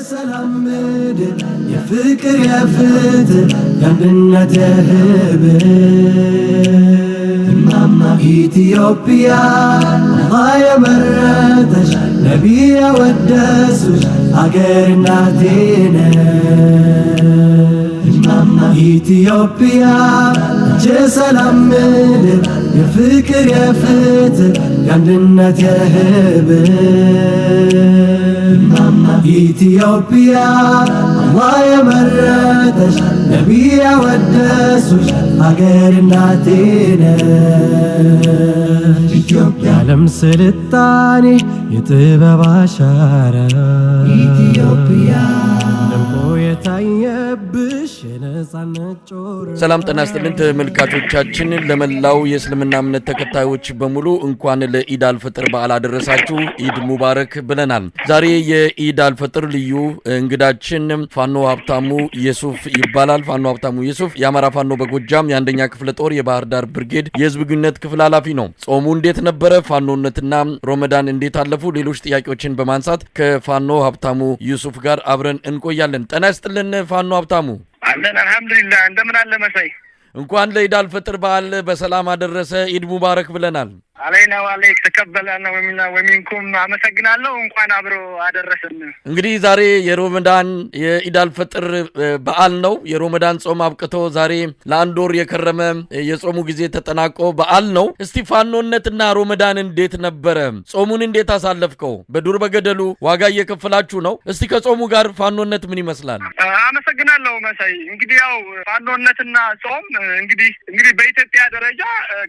ሰላም ምድር የፍቅር የፍትህ የአንድነት የህብር ማማ ኢትዮጵያ የመረጠሽ ነቢይ ያወደሱሽ አገር እናቴ ነሽ ማማ ኢትዮጵያ ሰላም ምድር የፍቅር የፍትህ የአንድነት የህብር ኢትዮጵያ የመረጠሽ ነቢይ ያወደሱሽ አገር እናቴ ነሽ ኢትዮጵያ የዓለም ስልጣኔ የጥበብ አሻራ ኢትዮጵያ ደምቆ የታየብሽ የነጻነት ጮራ። ሰላም ጤና ይስጥልን ተመልካቾቻችን፣ ለመላው የእስልምና እምነት ተከታዮች በሙሉ እንኳን ለኢድ አልፈጥር በዓል አደረሳችሁ። ኢድ ሙባረክ ብለናል። ዛሬ የኢድ አልፈጥር ልዩ እንግዳችን ፋኖ ሀብታሙ የሱፍ ይባላል። ፋኖ ሀብታሙ የሱፍ የአማራ ፋኖ በጎጃም የአንደኛ ክፍለ ጦር የባህር ዳር ብርጌድ የህዝብ ግንኙነት ክፍል ኃላፊ ነው። ጾሙ እንዴት ነበረ? ፋኖነትና ረመዳን እንዴት አለፉ? ሌሎች ጥያቄዎችን በማንሳት ከፋኖ ሀብታሙ የሱፍ ጋር አብረን እንቆያለን። ጤና ይስጥልን ፋኖ ሀብታሙ። አለን አልহামዱሊላህ። እንደምን አለ መሳይ? እንኳን ለኢድ አልፈጥር በዓል በሰላም አደረሰ። ኢድ ሙባረክ ብለናል። አለይና ወአለይክ ተቀበለና ወሚንኩም አመሰግናለሁ። እንኳን አብሮ አደረሰን። እንግዲህ ዛሬ የረመዳን የኢድ አልፈጥር በዓል ነው። የረመዳን ጾም አብቅቶ ዛሬ ለአንድ ወር የከረመ የጾሙ ጊዜ ተጠናቆ በዓል ነው። እስቲ ፋኖነትና ረመዳን እንዴት ነበረ? ጾሙን እንዴት አሳለፍከው? በዱር በገደሉ ዋጋ እየከፈላችሁ ነው። እስቲ ከጾሙ ጋር ፋኖነት ምን ይመስላል? አመሰግናለሁ መሳይ። እንግዲህ ያው ፋኖነትና ጾም እንግዲህ በኢትዮጵያ ደረጃ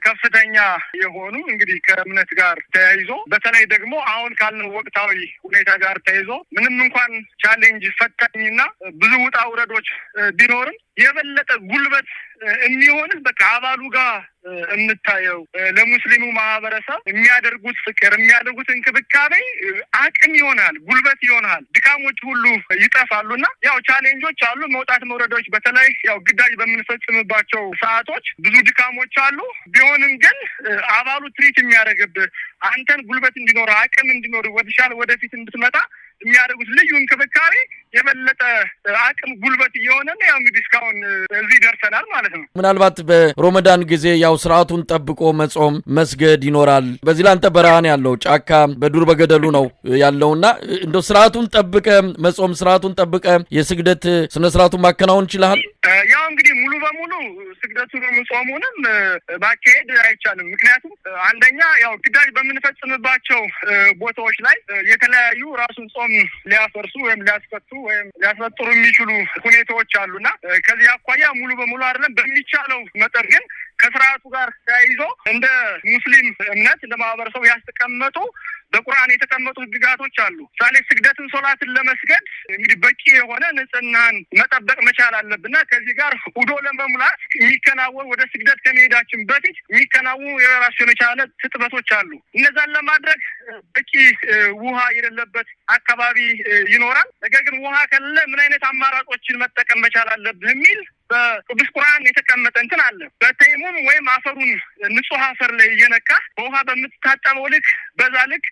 ከፍተኛ የሆኑ እንግዲህ ከእምነት ጋር ተያይዞ በተለይ ደግሞ አሁን ካለው ወቅታዊ ሁኔታ ጋር ተያይዞ ምንም እንኳን ቻሌንጅ ፈታኝና ብዙ ውጣ ውረዶች ቢኖርም የበለጠ ጉልበት የሚሆንስ በቃ አባሉ ጋር እንታየው ለሙስሊሙ ማህበረሰብ የሚያደርጉት ፍቅር የሚያደርጉት እንክብካቤ አቅም ይሆናል፣ ጉልበት ይሆናል። ድካሞች ሁሉ ይጠፋሉና ያው ቻሌንጆች አሉ፣ መውጣት መውረዶች፣ በተለይ ያው ግዳጅ በምንፈጽምባቸው ሰዓቶች ብዙ ድካሞች አሉ። ቢሆንም ግን አባሉ ትሪት የሚያደርግብህ አንተን ጉልበት እንዲኖር አቅም እንዲኖር ወደፊት እንድትመጣ የሚያደርጉት ልዩ እንክብካቤ የበለጠ አቅም ጉልበት እየሆነ ነው። ያው እንግዲህ እስካሁን እዚህ ደርሰናል ማለት ነው። ምናልባት በረመዳን ጊዜ ያው ስርዓቱን ጠብቆ መጾም መስገድ ይኖራል። በዚህ ላንተ በረሃን ያለው ጫካ በዱር በገደሉ ነው ያለውና እንደ ስርዓቱን ጠብቀ መጾም ስርዓቱን ጠብቀ የስግደት ስነ ስርዓቱን ማከናወን ይችላል። ያው እንግዲህ ሙሉ በሙሉ ስግደቱንም ጾሙንም ማካሄድ አይቻልም። ምክንያቱም አንደኛ ያው ግዳጅ በምንፈጽምባቸው ቦታዎች ላይ የተለያዩ ራሱን ጾም ሊያፈርሱ ወይም ሊያስፈቱ ወይም ሊያስፈጥሩ የሚችሉ ሁኔታዎች አሉና ከዚህ አኳያ ሙሉ በሙሉ አይደለም። በሚቻለው መጠን ግን ከስርዓቱ ጋር ተያይዞ እንደ ሙስሊም እምነት እንደ ማህበረሰቡ ያስተቀመጡ በቁርአን የተቀመጡ ህግጋቶች አሉ። ሳሌ ስግደትን ሶላትን ለመስገድ እንግዲህ በቂ የሆነ ንጽህናን መጠበቅ መቻል አለብና ከዚህ ጋር ውዶ ለመሙላት የሚከናወን ወደ ስግደት ከመሄዳችን በፊት የሚከናወኑ የራሱን የቻለ ትጥበቶች አሉ። እነዛን ለማድረግ በቂ ውሃ የሌለበት አካባቢ ይኖራል። ነገር ግን ውሃ ከሌለ ምን አይነት አማራጮችን መጠቀም መቻል አለብህ የሚል በቅዱስ ቁርአን የተቀመጠ እንትን አለ። በተይሙም ወይም አፈሩን ንጹህ አፈር ላይ እየነካ በውሃ በምትታጠበው ልክ በዛ ልክ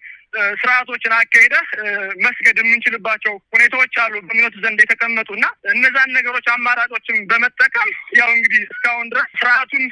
ስርዓቶችን አካሄደህ መስገድ የምንችልባቸው ሁኔታዎች አሉ በእምነቱ ዘንድ የተቀመጡና እነዛን ነገሮች አማራጮችን በመጠቀም ያው እንግዲህ እስካሁን ድረስ ስርዓቱን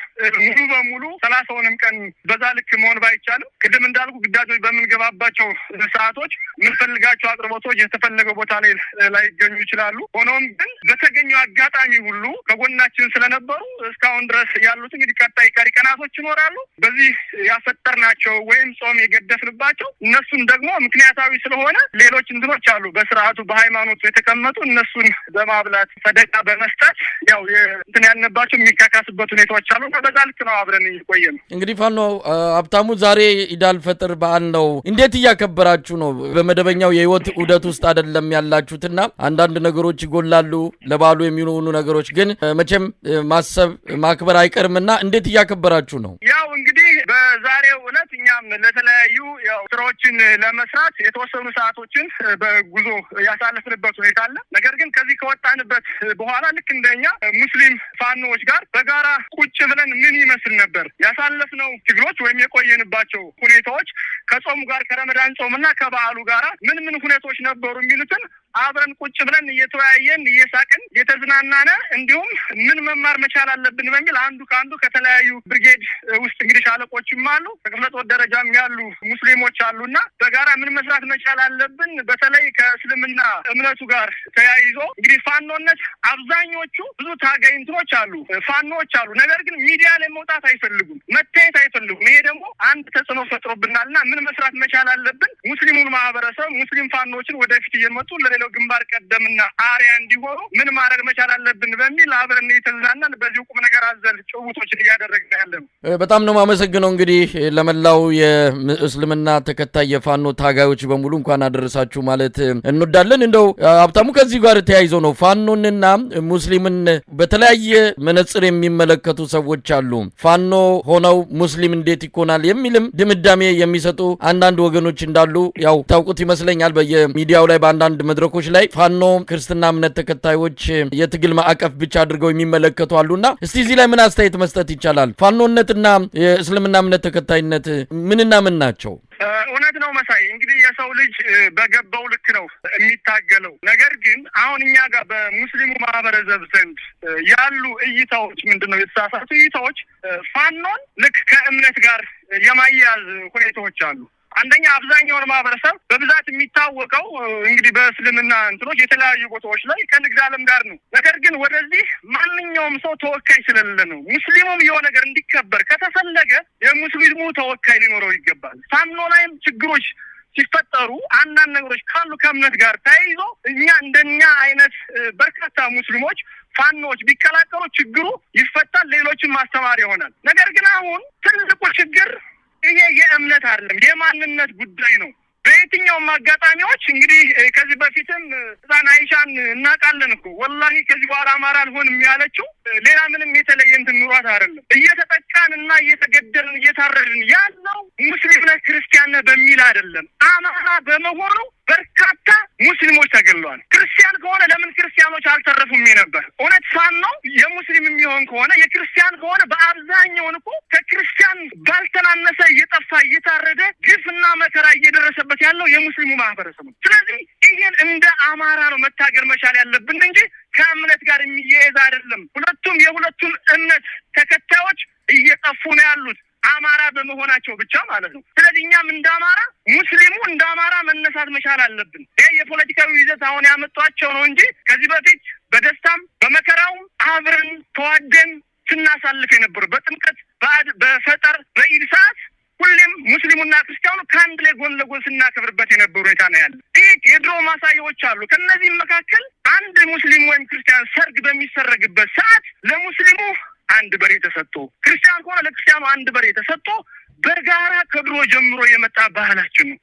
ሙሉ በሙሉ 30ንም ቀን በዛ ልክ መሆን ባይቻልም ቅድም እንዳልኩ ግዳጆች በምንገባባቸው ሰዓቶች የምንፈልጋቸው አቅርቦቶች የተፈለገው ቦታ ላይ ላይገኙ ይችላሉ። ሆኖም ግን በተገኘው አጋጣሚ ሁሉ ከጎናችን ስለነበሩ እስካሁን ድረስ ያሉት እንግዲህ ቀጣይ ቀሪ ቀናቶች ይኖራሉ። በዚህ ያፈጠርናቸው ወይም ጾም የገደፍንባቸው እነሱን ደግሞ ምክንያታዊ ስለሆነ ሌሎች እንትኖች አሉ በስርዓቱ በሃይማኖቱ የተቀመጡ እነሱን በማብላት ሰደቃ በመስጠት ያው እንትን ያልነባቸው የሚካካስበት ሁኔታዎች አሉ። በዛ ልክ ነው አብረን እየቆየን። እንግዲህ ፋኖ ሀብታሙ ዛሬ ኢድ አልፈጥር በዓል ነው። እንዴት እያከበራችሁ ነው? በመደበኛው የህይወት ዑደት ውስጥ አይደለም ያላችሁትና አንዳንድ ነገሮች ይጎላሉ። ለበዓሉ የሚሆኑ ነገሮች ግን መቼም ማሰብ ማክበር አይቀርምና እንዴት እያከበራችሁ ነው? ያው እንግዲህ በዛሬው ዕለት እኛም ለተለያዩ ያው ስራዎችን ለመስራት የተወሰኑ ሰዓቶችን በጉዞ ያሳለፍንበት ሁኔታ አለ። ነገር ግን ከዚህ ከወጣንበት በኋላ ልክ እንደኛ ሙስሊም ፋኖዎች ጋር በጋራ ቁጭ ብለን ምን ይመስል ነበር ያሳለፍነው ትግሎች ወይም የቆየንባቸው ሁኔታዎች ከጾሙ ጋር ከረመዳን ጾምና ከበዓሉ ጋር ምን ሁኔታዎች ነበሩ የሚሉትን አብረን ቁጭ ብለን እየተወያየን እየሳቅን የተዝናናነ እንዲሁም ምን መማር መቻል አለብን በሚል አንዱ ከአንዱ ከተለያዩ ብርጌድ ውስጥ እንግዲህ ሻለቆችም አሉ በክፍለ ጦር ደረጃም ያሉ ሙስሊሞች አሉና በጋራ ምን መስራት መቻል አለብን በተለይ ከእስልምና እምነቱ ጋር ተያይዞ እንግዲህ ፋኖነት አብዛኞቹ ብዙ ታጋይ እንትኖች አሉ ፋኖች አሉ ነገር ግን ሚዲያ ላይ መውጣት አይፈልጉም መታየት አይፈልጉም ይሄ ደግሞ አንድ ተጽዕኖ ፈጥሮብናልና ምን መስራት መቻል አለብን ሙስሊሙን ማህበረሰብ ሙስሊም ፋኖችን ወደፊት እየመጡ ለሌላው ግንባር ቀደምና አሪያ እንዲሆኑ ምን ማድረግ መቻል አለብን በሚል አብረን እየተዝናናን በዚህ ቁም ነገር አዘል ጭውውቶችን እያደረግን ያለን በጣም ነው ማመሰግነው እንግዲህ ለመላው የእስልምና ተከታይ የፋኖ ታጋዮች በሙሉ እንኳን አደረሳችሁ ማለት እንወዳለን እንደው ሀብታሙ ከዚህ ጋር ተያይዞ ነው ፋኖንና ሙስሊምን በተለያየ መነጽር የሚመለከቱ ሰዎች አሉ ፋኖ ሆነው ሙስሊም እንዴት ይኮናል የሚልም ድምዳሜ የሚሰጡ አንዳንድ ወገኖች እንዳሉ ያው ታውቁት ይመስለኛል በየሚዲያው ላይ በአንዳንድ መድረኮች ላይ ፋኖ ክርስትና እምነት ተከታዮች የትግል ማዕቀፍ ብቻ አድርገው የሚመለከቱ አሉና እስቲ እዚህ ላይ ምን አስተያየት መስጠት ይቻላል ፋኖነትና የእስልምና እምነት ተከታይነት ምንና ምን ናቸው እውነት ነው መሳይ እንግዲህ የሰው ልጅ በገባው ልክ ነው የሚታገለው ነገር ግን አሁን እኛ ጋር በሙስሊሙ ማህበረሰብ ዘንድ ያሉ እይታዎች ምንድነው የተሳሳቱ እይታዎች ፋኖን ልክ ከእምነት ጋር የማያያዝ ሁኔታዎች አሉ አንደኛ አብዛኛው ማህበረሰብ በብዛት የሚታወቀው እንግዲህ በእስልምና እንትኖች የተለያዩ ቦታዎች ላይ ከንግድ ዓለም ጋር ነው ነገር ግን ወደዚህ ማንኛውም ሰው ተወካይ ስለሌለ ነው ሙስሊሙም የሆነ ነገር እንዲከበር ከተፈለገ የሙስሊሙ ተወካይ ሊኖረው ይገባል ፋኖ ላይም ችግሮች ሲፈጠሩ አንዳንድ ነገሮች ካሉ ከእምነት ጋር ተያይዞ እኛ እንደኛ አይነት በርካታ ሙስሊሞች ፋኖች ቢቀላቀሉ ችግሩ ይፈታል ሌሎችን ማስተማር ይሆናል ነገር ግን አሁን ትልቁ ችግር ይሄ የእምነት አይደለም የማንነት ጉዳይ ነው በየትኛውም አጋጣሚዎች እንግዲህ ከዚህ በፊትም ዛና አይሻን እናቃለን እኮ ወላሂ ከዚህ በኋላ አማራ አልሆንም ያለችው ሌላ ምንም የተለየ እንትን ኑሯት አይደለም እየተጠቃንና እየተገደልን እየታረድን ያለው ሙስሊም ነህ ክርስቲያን ነህ በሚል አይደለም አማራ በመሆኑ በርካታ ሙስሊሞች ተገለዋል ክርስቲያን ከሆነ ለምን ክርስቲያኖች አልተረፉም ነበር እውነት ፋኖ የሙስሊም የሚሆን ከሆነ የክርስቲያን ከሆነ በአብዛኛው እኮ ከክርስቲያን ባልተናነሰ እየጠፋ እየታረደ ግፍና መከራ እየደረሰበት ያለው የሙስሊሙ ማህበረሰብ ነው ስለዚህ ይሄን እንደ አማራ ነው መታገል መቻል ያለብን እንጂ ከእምነት ጋር የሚያያዝ አይደለም ሁለቱም የሁለቱም እምነት ተከታዮች እየጠፉ ነው ያሉት አማራ በመሆናቸው ብቻ ማለት ነው ስለዚህ እኛም እንደ አማራ ሙስሊሙ እንደ አማራ መነሳት መቻል አለብን ይሄ የፖለቲካዊ ይዘት አሁን ያመጣቸው ነው እንጂ ከዚህ በፊት በደስታም በመከራውም አብረን ተዋደን ስናሳልፍ የነበሩ በጥምቀት በፈጠር በኢድ ሰዓት ሁሌም ሙስሊሙና ክርስቲያኑ ከአንድ ላይ ጎን ለጎን ስናከብርበት የነበሩ ሁኔታ ነው ያለ ይሄ የድሮ ማሳያዎች አሉ ከነዚህም መካከል አንድ ሙስሊም ወይም ክርስቲያን ሰርግ በሚሰረግበት ሰዓት ለሙስሊሙ አንድ በሬ ተሰጥቶ ክርስቲያን ከሆነ ለክርስቲያኑ አንድ በሬ ተሰጥቶ በጋራ ከድሮ ጀምሮ የመጣ ባህላችን ነው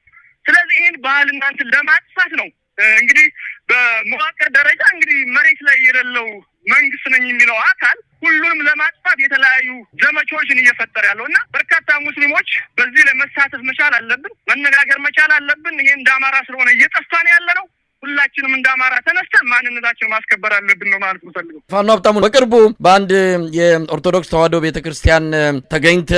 ስለዚህ ይሄን ባህል እናንተ ለማጥፋት ነው እንግዲህ በመዋቅር ደረጃ እንግዲህ መሬት ላይ የሌለው መንግስት ነኝ የሚለው አካል ሁሉንም ለማጥፋት የተለያዩ ዘመቻዎችን እየፈጠረ ያለውና በርካታ ሙስሊሞች በዚህ ላይ መሳተፍ መቻል አለብን መነጋገር መቻል አለብን ይሄ እንደ አማራ ስለሆነ እየጠፋን ያለ ነው ሁላችንም እንደ አማራ ተነስተን ማንነታችንን ማስከበር አለብን ነው ማለት ነው ፈልገው ፋኖ ሀብታሙ በቅርቡ በአንድ የኦርቶዶክስ ተዋሕዶ ቤተክርስቲያን ተገኝተ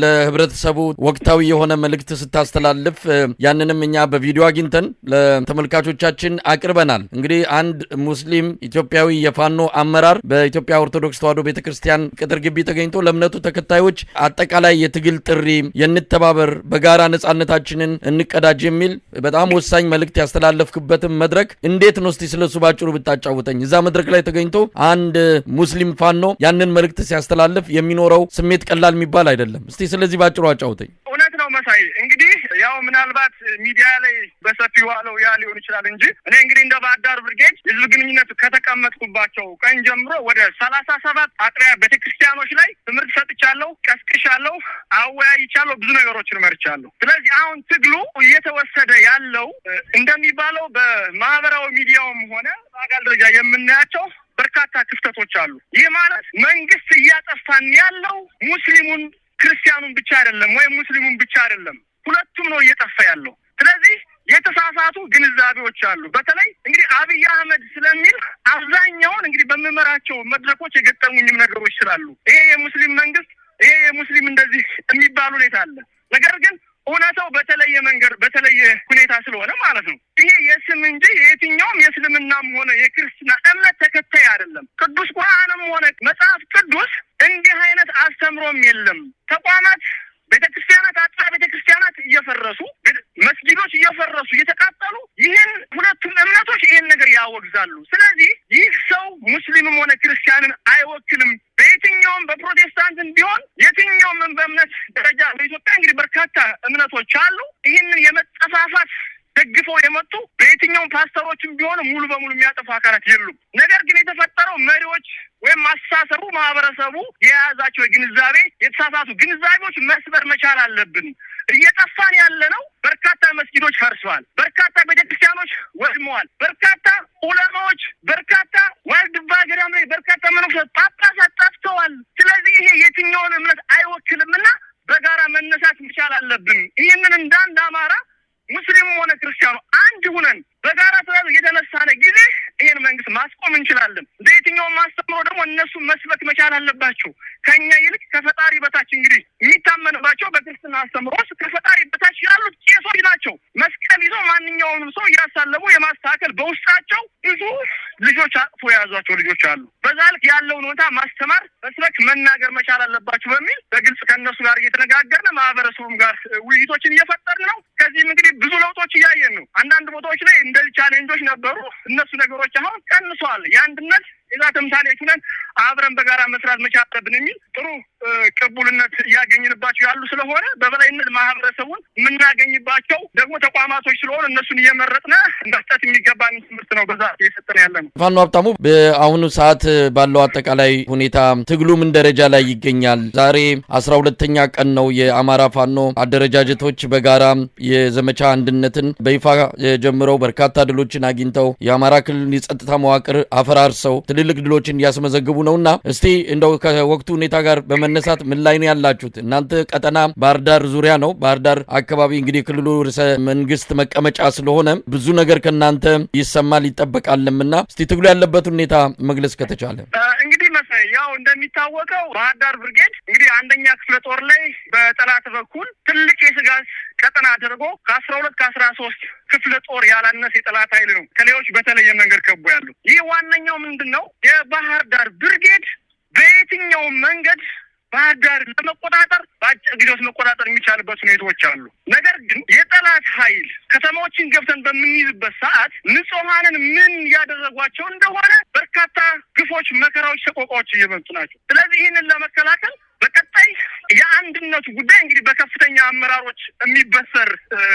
ለህብረተሰቡ ወቅታዊ የሆነ መልእክት ስታስተላልፍ ያንንም እኛ በቪዲዮ አግኝተን ለተመልካቾቻችን አቅርበናል እንግዲህ አንድ ሙስሊም ኢትዮጵያዊ የፋኖ አመራር በኢትዮጵያ ኦርቶዶክስ ተዋሕዶ ቤተክርስቲያን ቅጥር ግቢ ተገኝቶ ለእምነቱ ተከታዮች አጠቃላይ የትግል ጥሪ የንተባበር በጋራ ነጻነታችንን እንቀዳጅ የሚል በጣም ወሳኝ መልእክት ያስተላለፍክበት መድረክ እንዴት ነው እስቲ ስለሱ ባጭሩ ብታጫውተኝ እዛ መድረክ ላይ ተገኝቶ አንድ ሙስሊም ፋኖ ያንን መልእክት ሲያስተላልፍ የሚኖረው ስሜት ቀላል የሚባል አይደለም እስቲ ስለዚህ ባጭሩ አጫውተኝ እውነት ነው መሳይ እንግዲህ ያው ምናልባት ሚዲያ ላይ በሰፊው አለው ያ ሊሆን ይችላል እንጂ እኔ እንግዲህ እንደ ባዳር ብርጌድ ህዝብ ግንኙነት ከተቀመጥኩባቸው ቀን ጀምሮ ወደ 37 አጥቢያ ቤተክርስቲያኖች ላይ ትምህርት ሰጥቻለሁ ቀስቅሻለሁ አወያይቻለሁ ብዙ ነገሮችን መርቻለሁ ስለዚህ አሁን ትግሉ እየተወሰደ ያለው እንደሚባለው በማህበራዊ ሚዲያውም ሆነ በአካል ደረጃ የምናያቸው በርካታ ክፍተቶች አሉ ይህ ማለት መንግስት እያጠፋን ያለው ሙስሊሙን ክርስቲያኑን ብቻ አይደለም ወይ ሙስሊሙን ብቻ አይደለም ሁለቱም ነው እየጠፋ ያለው ስለዚህ የተሳሳቱ ግንዛቤዎች አሉ በተለይ እንግዲህ አብይ አህመድ ስለሚል አብዛኛውን እንግዲህ በመመራቸው መድረኮች የገጠሙኝም ነገሮች ስላሉ ይሄ የሙስሊም መንግስት ይሄ የሙስሊም እንደዚህ የሚባሉ ሁኔታ አለ ነገር ግን እውነታው በተለየ መንገድ በተለየ ሁኔታ ስለሆነ ማለት ነው ይሄ የስም እንጂ የትኛውም የእስልምናም ሆነ የክርስትና እምነት ተከታይ አይደለም ቅዱስ ቁርአንም ሆነ መጽሐፍ ቅዱስ እንዲህ አይነት አስተምሮም የለም ተቋማት ቤተክርስቲያናት አጥራ ቤተክርስቲያናት እየፈረሱ መስጊዶች እየፈረሱ እየተቃጠሉ ይሄን ሁለቱም እምነቶች ይሄን ነገር ያወግዛሉ ስለዚህ ይህ ሰው ሙስሊምም ሆነ ክርስቲያንን አይወክልም በየትኛውም በፕሮቴስታንትም ቢሆን የትኛውም በእምነት ደረጃ በኢትዮጵያ እንግዲህ በርካታ እምነቶች አሉ ይሄንን የመጠፋፋት ደግፈው የመጡ በየትኛውም ፓስተሮችም ቢሆን ሙሉ በሙሉ የሚያጠፋ አካላት የሉም ነገር ግን የተፈጠረው መሪዎች ወይም ማሳሰቡ ማህበረሰቡ የያዛቸው ግንዛቤ የተሳሳቱ ግንዛቤዎች መስበር መቻል አለብን እየጠፋን ያለነው በርካታ መስጊዶች ፈርሰዋል በርካታ ቤተክርስቲያኖች ወድመዋል በርካታ ዑለማዎች በርካታ ዋልድባ ገዳም ላይ በርካታ መነኮሳት ጳጳሳት ጠፍተዋል ስለዚህ ይሄ የትኛውን እምነት አይወክልምና በጋራ መነሳት መቻል አለብን ይሄንን እንዳንድ አማራ ሙስሊም ሆነ ክርስቲያኑ አንድ ሆነን በጋራ ተያይዘን የተነሳነ ጊዜ ይሄን መንግስት ማስቆም እንችላለን በየትኛው ማስተምሮ ደግሞ እነሱ መስበክ መቻል አለባቸው ከኛ ይልቅ ከፈጣሪ በታች እንግዲህ የሚታመንባቸው በክርስትና አስተምሮስ ከፈጣሪ በታች ያሉት ቄሶች ናቸው መስቀል ይዘው ማንኛውንም ሰው ያሳለሙ የማስተካከል በውስጣቸው ብዙ ልጆች አጥፎ የያዟቸው ልጆች አሉ በዛልክ ያለውን ሁኔታ ማስተማር መስበክ መናገር መቻል አለባቸው በሚል በግልጽ ከነሱ ጋር እየተነጋገርን ማህበረሰቡም ጋር ውይይቶችን እየፈጠርን ነው ከዚህም እንግዲህ ብዙ ለውጦች እያየን ነው አንዳንድ ቦታዎች ላይ እንደዚህ ቻሌንጆች ነበሩ እነሱ ነገሮች አሁን ቀንሷል የአንድነት እዛ ተምሳሌት ነን አብረን በጋራ መስራት መቻል አለብን የሚል ጥሩ ቅቡልነት ያገኝንባቸው ያሉ ስለሆነ በበላይነት ማህበረሰቡን የምናገኝባቸው ደግሞ ተቋማቶች ስለሆነ እነሱን እየመረጥን መስጠት የሚገባን ትምህርት ነው በዛ እየሰጠን ያለነው ፋኖ ሀብታሙ በአሁኑ ሰዓት ባለው አጠቃላይ ሁኔታ ትግሉ ምን ደረጃ ላይ ይገኛል ዛሬ 12ኛ ቀን ነው የአማራ ፋኖ አደረጃጀቶች በጋራ የዘመቻ አንድነትን በይፋ ጀምረው በርካታ ድሎችን አግኝተው የአማራ ክልል የጸጥታ መዋቅር አፈራርሰው ትልልቅ ድሎችን ያስመዘግቡ ነውና እስቲ እንደው ከወቅቱ ሁኔታ ጋር በመነሳት ምን ላይ ነው ያላችሁት እናንተ ቀጠና ባህር ዳር ዙሪያ ነው ባህር ዳር አካባቢ እንግዲህ ክልሉ ርዕሰ መንግስት መቀመጫ ስለሆነ ብዙ ነገር ከናንተ ይሰማል ይጠበቃልምና እስቲ ትግሉ ያለበት ሁኔታ መግለጽ ከተቻለ እንግዲህ መሰይ ያው እንደሚታወቀው ባህር ዳር ብርጌድ እንግዲህ አንደኛ ክፍለ ጦር ላይ በጠላት በኩል ትልቅ የስጋት ቀጠና አድርጎ ከ12 ከ13 ክፍለ ጦር ያላነሰ የጠላት ኃይል ነው ከሌሎች በተለየ መንገድ ከቦ ያለው ይህ ዋነኛው ምንድነው የባህር ዳር ብርጌድ በየትኛው መንገድ ባህር ዳር ለመቆጣጠር በአጭር ጊዜ ውስጥ መቆጣጠር የሚቻልበት ሁኔታዎች አሉ ነገር ግን የጠላት ኃይል ከተማዎችን ገብተን በምንይዝበት ሰዓት ንጹሃንን ምን ያደረጓቸው እንደሆነ በርካታ ግፎች መከራዎች ሰቆቃዎች እየመጡ ናቸው ስለዚህ ይህንን ለመከላከል በቀጣይ የአንድነቱ ጉዳይ እንግዲህ በከፍተኛ አመራሮች የሚበሰር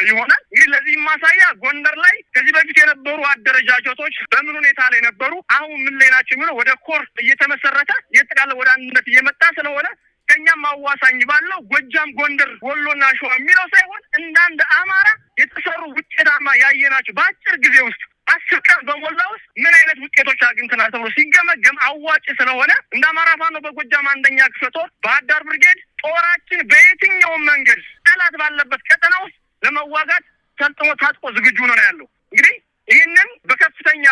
ይሆናል እንግዲህ ለዚህ ማሳያ ጎንደር ላይ ከዚህ በፊት የነበሩ አደረጃጀቶች በምን ሁኔታ ላይ ነበሩ አሁን ምን ላይ ናቸው የሚለው ወደ ኮር እየተመሰረተ እየተቃለ ወደ አንድነት እየመጣ ስለሆነ ከኛም አዋሳኝ ባለው ጎጃም ጎንደር ወሎና ሸዋ የሚለው ሳይሆን እንዳንድ አማራ የተሰሩ ውጤታማ ያየናቸው በአጭር ጊዜ ውስጥ 10 ቀን በሞላ ውስጥ ምን አይነት ውጤቶች አግኝተናል ተብሎ ሲገመገም አዋጭ ስለሆነ እንደ አማራ ፋኖ በጎጃም አንደኛ ክፍለ ጦር ባህር ዳር ብርጌድ ጦራችን በየትኛው መንገድ ጠላት ባለበት ቀጠና ውስጥ ለመዋጋት ሰልጥሞ ታጥቆ ዝግጁ ነው ያለው እንግዲህ ይህንን በከፍተኛ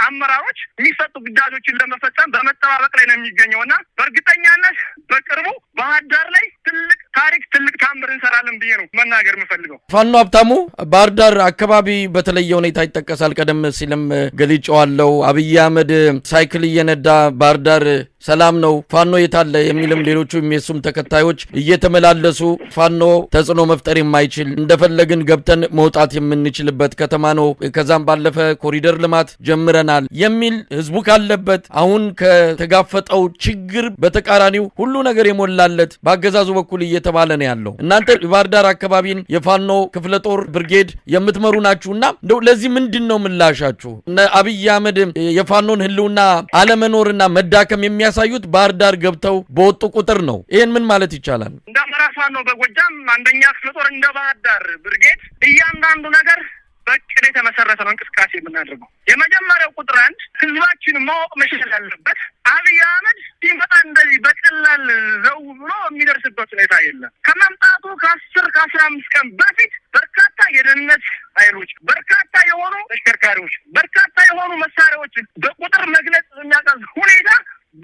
አመራሮች የሚሰጡ ግዳጆችን ለመፈጸም በመጠባበቅ ላይ ነው የሚገኘውና በእርግጠኛነት በቅርቡ ባህር ዳር ላይ ትልቅ ታሪክ ትልቅ ታምር እንሰራለን ብዬ ነው መናገር የምፈልገው ፋኖ ሀብታሙ ባህር ዳር አካባቢ በተለየ ሁኔታ ይጠቀሳል ቀደም ሲልም ገልጬዋለሁ አብይ አህመድ ሳይክል እየነዳ ባህር ዳር ሰላም ነው ፋኖ የታለ የሚልም ሌሎቹም የሱም ተከታዮች እየተመላለሱ ፋኖ ተጽዕኖ መፍጠር የማይችል እንደፈለግን ገብተን መውጣት የምንችልበት ከተማ ነው ከዛም ባለፈ ኮሪደር ልማት ጀምረናል የሚል ህዝቡ ካለበት አሁን ከተጋፈጠው ችግር በተቃራኒው ሁሉ ነገር የሞላለት በአገዛዙ በኩል እየተባለ ነው ያለው እናንተ ባህር ዳር አካባቢን የፋኖ ክፍለ ጦር ብርጌድ የምትመሩ ናችሁና እንደው ለዚህ ምንድነው ምላሻችሁ አብይ አህመድ የፋኖን ህልውና አለመኖርና መዳከም የሚያሳዩት ባህር ዳር ገብተው በወጡ ቁጥር ነው ይሄን ምን ማለት ይቻላል እንደ አማራ ፋኖ በጎጃም አንደኛ ክፍለ ጦር እንደ ባህር ዳር ብርጌድ እያንዳንዱ ነገር በቅድ የተመሰረተ ነው እንቅስቃሴ የምናደርገው የመጀመሪያው ቁጥር 1 ህዝባችን ማወቅ መቻል ያለበት አብይ አህመድ ሲመጣ እንደዚህ በቀላል ዘው ብሎ የሚደርስበት ሁኔታ የለም። ከመምጣቱ ከ10-15 ቀን በፊት በርካታ የደህንነት ኃይሎች፣ በርካታ የሆኑ ተሽከርካሪዎች፣ በርካታ የሆኑ መሳሪያዎች በቁጥር መግለጽ የሚያቀዝ ሁኔታ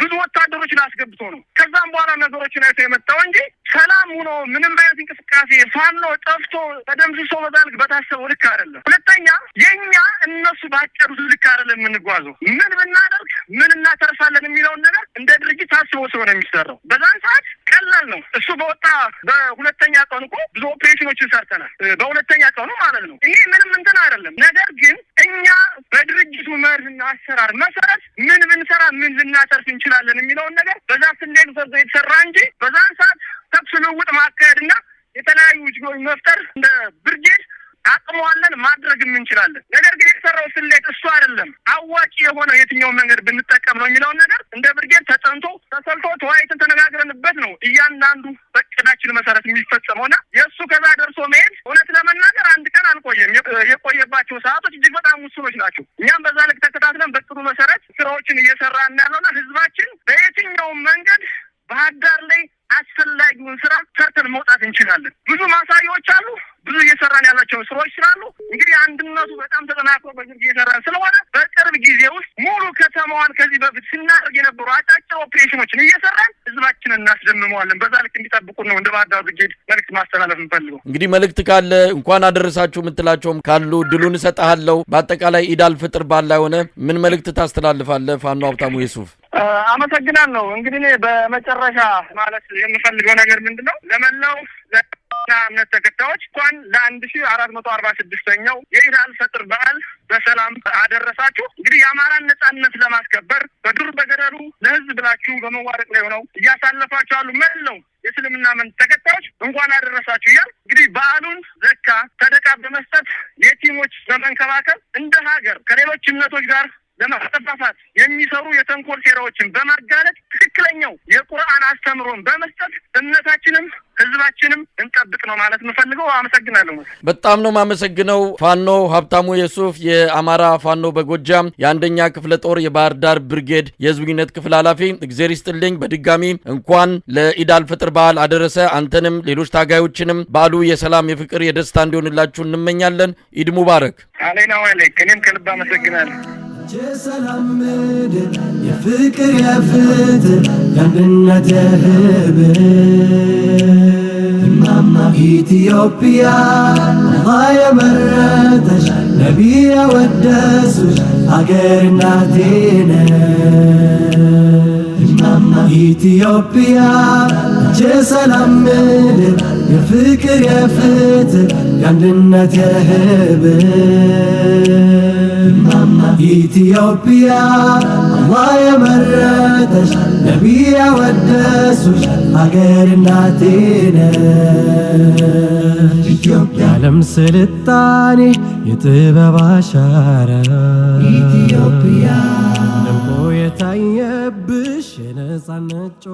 ብዙ ወታደሮችን አስገብቶ ነው። ከዛም በኋላ ነገሮችን አይቶ የመጣው እንጂ ሰላም ሆኖ ምንም አይነት እንቅስቃሴ ፋኖ ጠፍቶ ተደምስሶ በዛልክ በታሰበው ልክ አይደለም። ሁለተኛ የኛ እነሱ ባቀዱት ልክ አይደለም የምንጓዘው። ምን ብናደርግ ምን እናተርፋለን የሚለውን ነገር እንደ ድርጅት ታስቦ ስለሆነ የሚሰራው በዛን ሰዓት ቀላል ነው። እሱ በወጣ በሁለተኛ ቀኑ እኮ ብዙ ኦፕሬሽኖችን ሰርተናል። በሁለተኛ ቀኑ ማለት ነው። ይሄ ምንም እንትን አይደለም። ነገር ግን እኛ በድርጅቱ መርህና አሰራር መሰረት ምን ብንሰራ ምን ልናተርፍ እንችላለን የሚለውን ነገር በዛ ስሌት የተሰራ እንጂ በዛን ሰዓት ተኩስ ልውውጥ ማካሄድና የተለያዩ ችግሮች መፍጠር እንደ ብርጌድ አቅሟለን ማድረግም እንችላለን። ነገር ግን የተሰራው ስሌት እሱ አይደለም። አዋጭ የሆነው የትኛውን መንገድ ብንጠቀም ነው የሚለውን ነገር እንደ ብርጌድ ተጠንቶ ተሰልቶ ተወያይተን ተነጋግረንበት ነው እያንዳንዱ በቅዳችን መሰረት የሚፈጸመውና የእሱ ከዛ ደርሶ መሄድ እውነት ለመናገር አንድ ቀን አልቆየም። የቆየባቸው ሰዓቶች እጅግ በጣም ውስኖች ናቸው። እኛም በዛ ልክ ተከታትለን በቅዱ መሰረት ስራዎችን እየሰራ እናለውና ህዝባችን በየትኛውም መንገድ ባህር ዳር ላይ አስፈላጊውን ስራ ሰርተን መውጣት እንችላለን። ብዙ ማሳያዎች አሉ። ብዙ እየሰራን ያላቸው ስራዎች ስላሉ እንግዲህ አንድነቱ በጣም ተጠናክሮ በግልጽ እየሰራን ስለሆነ በቅርብ ጊዜ ውስጥ ሙሉ ከተማዋን ከዚህ በፊት ስናደርግ የነበሩ አጫጭር ኦፕሬሽኖችን እየሰራን ህዝባችንን እናስደምመዋለን። በዛ ልክ እንዲጠብቁ ነው እንደ ባህር ዳር ብርጌድ መልዕክት ማስተላለፍ እንፈልገው። እንግዲህ መልዕክት ካለ እንኳን አደረሳችሁ የምትላቸውም ካሉ ድሉን እሰጥሃለሁ። በአጠቃላይ ኢድ አልፈጥር በዓል ላይ ሆነ ምን መልዕክት ታስተላልፋለህ? ፋኖ ሀብታሙ የሱፍ አመሰግናለሁ። እንግዲህ እኔ በመጨረሻ ማለት የምፈልገው ነገር ምንድነው ለመላው እምነት ተከታዮች እንኳን ለ1446ኛው የኢድ አልፈጥር በዓል በሰላም አደረሳችሁ። እንግዲህ የአማራን ነጻነት ለማስከበር በዱር በገደሉ ለህዝብ ብላችሁ በመዋደቅ ላይ ሆነው እያሳለፋችሁ ያሉ መላው የእስልምና እምነት ተከታዮች እንኳን አደረሳችሁ እያል እንግዲህ በዓሉን ዘካ ሰደቃ በመስጠት የቲሞች በመንከባከብ እንደ ሀገር ከሌሎች እምነቶች ጋር ለማስተፋፋት የሚሰሩ የተንኮል ሴራዎችን በማጋለጥ ትክክለኛው የቁርአን አስተምሮን በመስጠት እምነታችንም ህዝባችንም እንጠብቅ ነው ማለት የምፈልገው። አመሰግናለሁ። በጣም ነው ማመሰግነው። ፋኖ ሀብታሙ የሱፍ የአማራ ፋኖ በጎጃም የአንደኛ ክፍለ ጦር የባህር ዳር ብርጌድ የህዝብ ግንኙነት ክፍል ኃላፊ፣ እግዚአብሔር ይስጥልኝ። በድጋሚ እንኳን ለኢድ አልፈጥር በዓል አደረሰ። አንተንም ሌሎች ታጋዮችንም በዓሉ የሰላም የፍቅር የደስታ እንዲሆንላችሁ እንመኛለን። ኢድ ሙባረክ። አለይና ወለክ። እኔም ከልብ አመሰግናለሁ። የሰላም ምድር የፍቅር የፍትህ የአንድነት የህብር እማማ ኢትዮጵያ አላህ የመረጠሽ ነቢይ ያወደሱሽ አገር እናቴ ነሽ። እማማ ኢትዮጵያ የሰላም ምድር የፍቅር የፍትህ የአንድነት የህብር ኢትዮጵያ አላህ የመረጠሽ ነቢይ ያወደሱሽ አገር እናቴ ነሽ። ኢትዮጵያ የዓለም ስልጣኔ የጥበብ አሻራ ኢትዮጵያ ደምቆ የታየብሽ የነጻነት